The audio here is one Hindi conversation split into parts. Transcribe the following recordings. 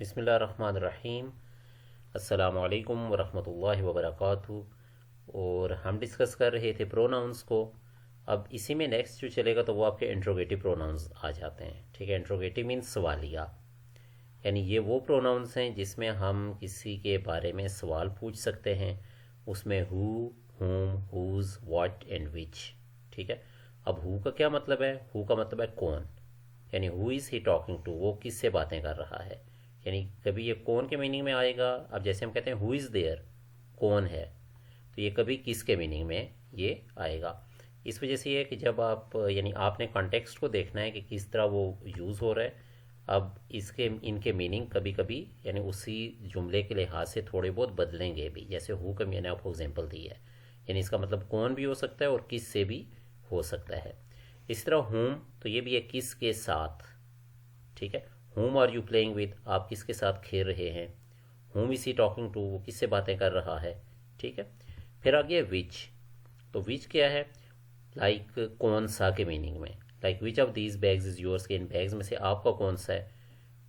बिस्मिल्लाहिर्रहमानिर्रहीम। अस्सलामु अलैकुम वरहमतुल्लाहि वबरकातुहू। और हम डिस्कस कर रहे थे प्रोनाउंस को। अब इसी में नेक्स्ट जो चलेगा तो वो आपके इंट्रोगेटिव प्रोनाउंस आ जाते हैं। ठीक है, इंट्रोगेटिव मीन्स सवालिया, यानी ये वो प्रोनाउंस हैं जिसमें हम किसी के बारे में सवाल पूछ सकते हैं। उसमें हु, हुम, हुज, व्हाट एंड विच। ठीक है, अब हु का क्या मतलब है? हु का मतलब है कौन, यानी who is he talking to, वो किससे बातें कर रहा है। यानी कभी ये कौन के मीनिंग में आएगा। अब जैसे हम कहते हैं हु इज़ देयर, कौन है, तो ये कभी किस के मीनिंग में ये आएगा। इस वजह से ये है कि जब आप यानी आपने कॉन्टेक्स्ट को देखना है कि किस तरह वो यूज़ हो रहा है। अब इसके इनके मीनिंग कभी कभी यानी उसी जुमले के लिहाज से थोड़े बहुत बदलेंगे भी। जैसे हु का मैंने आपको एग्जांपल दी है, यानी इसका मतलब कौन भी हो सकता है और किस से भी हो सकता है। इस तरह हुम, तो ये भी है किस के साथ। ठीक है, हुम आर यू प्लेइंग विद, आप किसके साथ खेल रहे हैं। हुम इज ही टॉकिंग टू, वो किससे बातें कर रहा है। ठीक है, फिर आ गया विच। तो विच क्या है? लाइक कौन सा के मीनिंग में। Like which of these bags is yours, के इन बैग्स में से आपका कौन सा है।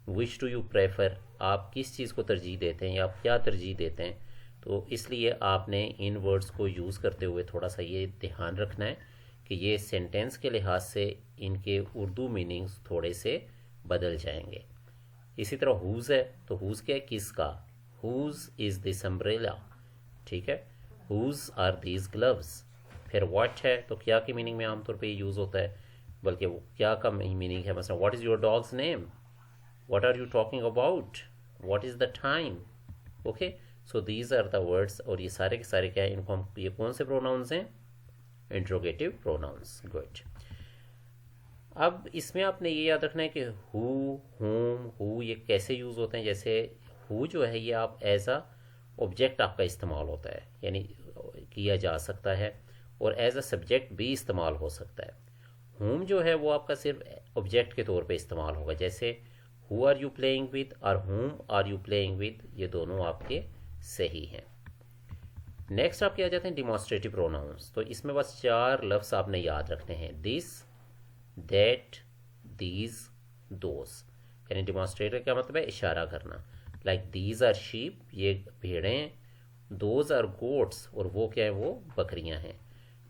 विच डू यू प्रेफर, आप किस चीज़ को तरजीह देते हैं या आप क्या तरजीह देते हैं। तो इसलिए आपने इन वर्ड्स को यूज़ करते हुए थोड़ा सा ये ध्यान रखना है कि ये सेंटेंस के लिहाज से इनके उर्दू मीनिंग्स थोड़े से बदल जाएंगे। इसी तरह हुज है, तो हुज क्या है? किसका। Whose is this umbrella. ठीक है, हुज आर दीज ग्लव्स। फिर व्हाट है, तो क्या की मीनिंग में आमतौर पे यूज़ होता है, बल्कि वो क्या का मीनिंग है। मतलब what is your dog's name, what are you talking about, what is the time. Okay, so these are the words. और ये सारे के सारे क्या है, इनको हम ये कौन से प्रोनाउंस हैं? Interrogative pronounce. गुड। अब इसमें आपने ये याद रखना है कि हु, हुम, हु ये कैसे यूज़ होते हैं। जैसे हु जो है ये आप एज अ ऑब्जेक्ट आपका इस्तेमाल होता है, यानी किया जा सकता है, और एज अ सब्जेक्ट भी इस्तेमाल हो सकता है। हुम जो है वो आपका सिर्फ ऑब्जेक्ट के तौर पे इस्तेमाल होगा। जैसे who are you playing with और whom are you playing with, ये दोनों आपके सही हैं। नेक्स्ट आपके आ जाते हैं डिमॉन्स्ट्रेटिव प्रोनाउंस। तो इसमें बस 4 लफ्ज़ आपने याद रखने हैं, दिस, दैट, दीज, दोस। यानी डिमॉन्स्ट्रेट क्या मतलब है? इशारा करना। लाइक दीज आर शीप, ये भेड़ें हैं। दोज आर गोट्स, और वो क्या है? वो बकरियां हैं।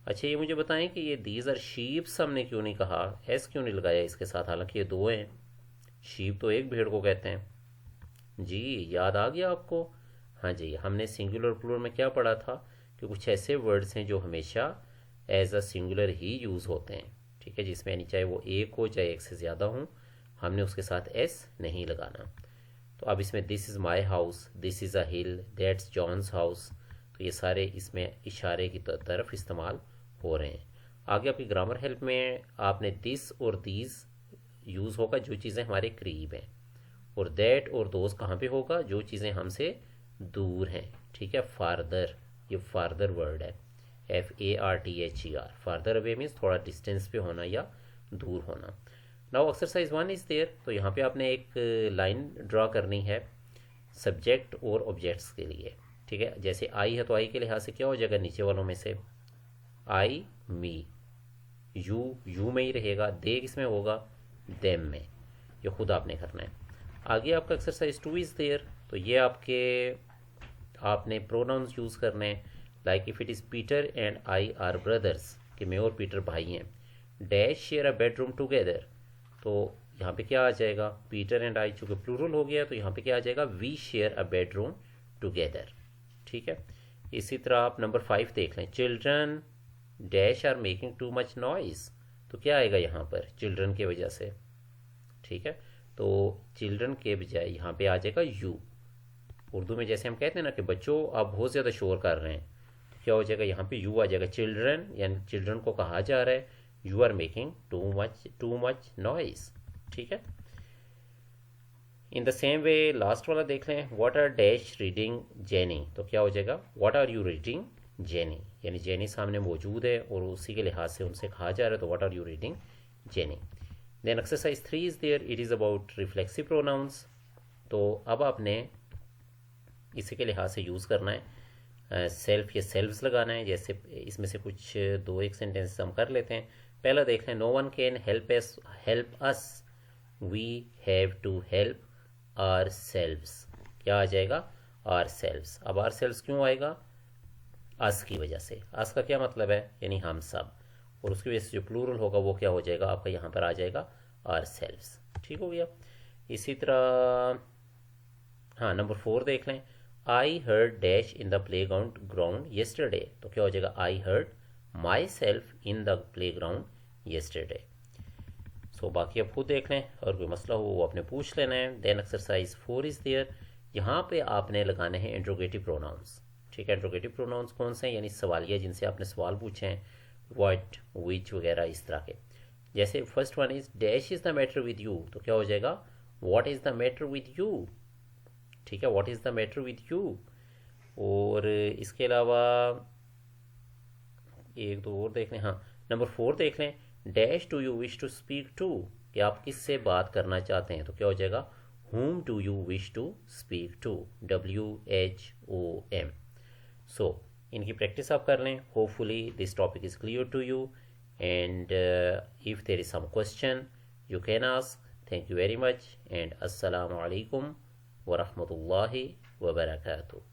अच्छा, ये मुझे बताएं कि ये दीज आर शीप्स हमने क्यों नहीं कहा, एस क्यों नहीं लगाया इसके साथ, हालांकि ये दो हैं। शीप तो एक भेड़ को कहते हैं। जी, याद आ गया आपको? हाँ जी, हमने सिंगुलर प्लूरल में क्या पढ़ा था कि कुछ ऐसे वर्ड्स हैं जो हमेशा एज अ सिंगुलर ही यूज़ होते हैं। ठीक है, जिसमें यानी चाहे वो एक हो चाहे एक से ज़्यादा हो, हमने उसके साथ एस नहीं लगाना। तो अब इसमें this is my house, this is a hill, that's John's house, तो ये सारे इसमें इशारे की तरफ इस्तेमाल हो रहे हैं। आगे आपकी ग्रामर हेल्प में आपने दिस और दीज यूज़ होगा जो चीज़ें हमारे करीब हैं, और दैट और दोस्त कहाँ पे होगा? जो चीज़ें हमसे दूर हैं। ठीक है, फार्दर, ये फार्दर वर्ड है, FARTHER। फार्दर अवे मीन्स थोड़ा डिस्टेंस पे होना या दूर होना। Now exercise 1 is there. तो यहाँ पे आपने एक लाइन ड्रा करनी है सब्जेक्ट और ऑब्जेक्ट्स के लिए। ठीक है, जैसे आई है तो आई के लिहाज से क्या हो जाएगा नीचे वालों में से? आई, मी। यू में ही रहेगा। दे किसमें होगा? देम में। ये खुद आपने करना है। आगे आपका एक्सरसाइज 2 इज़ देयर। तो ये आपने प्रोनाउंस यूज़ करने हैं। Like if it is Peter and I R brothers, कि मैं और पीटर भाई हैं। Dash share a bedroom together, तो यहाँ पे क्या आ जाएगा? पीटर एंड आई चूँकि प्लूरल हो गया तो यहाँ पे क्या आ जाएगा? We share a bedroom together. ठीक है, इसी तरह आप नंबर 5 देख लें। Children dash are making too much noise, तो क्या आएगा यहाँ पर? चिल्ड्रन की वजह से। ठीक है, तो चिल्ड्रन के बजाय यहाँ पे आ जाएगा यू। उर्दू में जैसे हम कहते हैं ना कि बच्चों आप बहुत ज़्यादा शोर कर रहे हैं, तो क्या हो जाएगा? यहाँ पे यू आ जाएगा। चिल्ड्रन यानी चिल्ड्रन को कहा जा रहा है you are making too much noise. ठीक है, in the same way last वाला देख लें। What are dash reading Jenny, तो क्या हो जाएगा? What are you reading Jenny, यानी जेनी सामने मौजूद है और उसी के लिहाज से उनसे कहा जा रहा है, तो what are you reading Jenny. Then exercise 3 is there. It is about reflexive pronouns. तो अब आपने इसी के लिहाज से यूज़ करना है सेल्फ या सेल्व्स लगाना है। जैसे इसमें से कुछ 2-1 सेंटेंस हम कर लेते हैं। पहला देख लें। No one can help us, we have to help ourselves. क्या आ जाएगा? Ourselves. अब आर सेल्व्स क्यों आएगा? अस की वजह से। अस का क्या मतलब है? यानी हम सब। और उसकी वजह से जो प्लूरल होगा वो क्या हो जाएगा आपका? यहाँ पर आ जाएगा आर सेल्व्स। ठीक हो गया। इसी तरह हाँ, नंबर 4 देख लें। I heard dash in the playground yesterday. तो क्या हो जाएगा? I heard myself in the playground yesterday. So बाकी आप खुद देख लें, और कोई मसला हो वो आपने पूछ लेना है। Then exercise 4 is there. यहाँ पे आपने लगाने हैं इंट्रोगेटिव प्रोनाउंस। ठीक है, इंट्रोगेटिव प्रोनाउंस कौन से हैं? यानी सवालिया जिनसे आपने सवाल पूछे हैं, व्हाट, विच वगैरह इस तरह के। जैसे first one is dash is the matter with you. तो क्या हो जाएगा? What is the matter with you. ठीक है, what is the matter with you. और इसके अलावा एक दो और देख लें। हाँ, नंबर 4 देख लें। Dash do you wish to speak to. कि आप किससे बात करना चाहते हैं? तो क्या हो जाएगा? whom do you wish to speak to, WHOM। सो इनकी प्रैक्टिस आप कर लें। Hopefully this topic is clear to you, and if there is some question you can ask. Thank you very much, and अस्सलामु अलैकुम वरहमतुल्लाहि वबरकातुहू।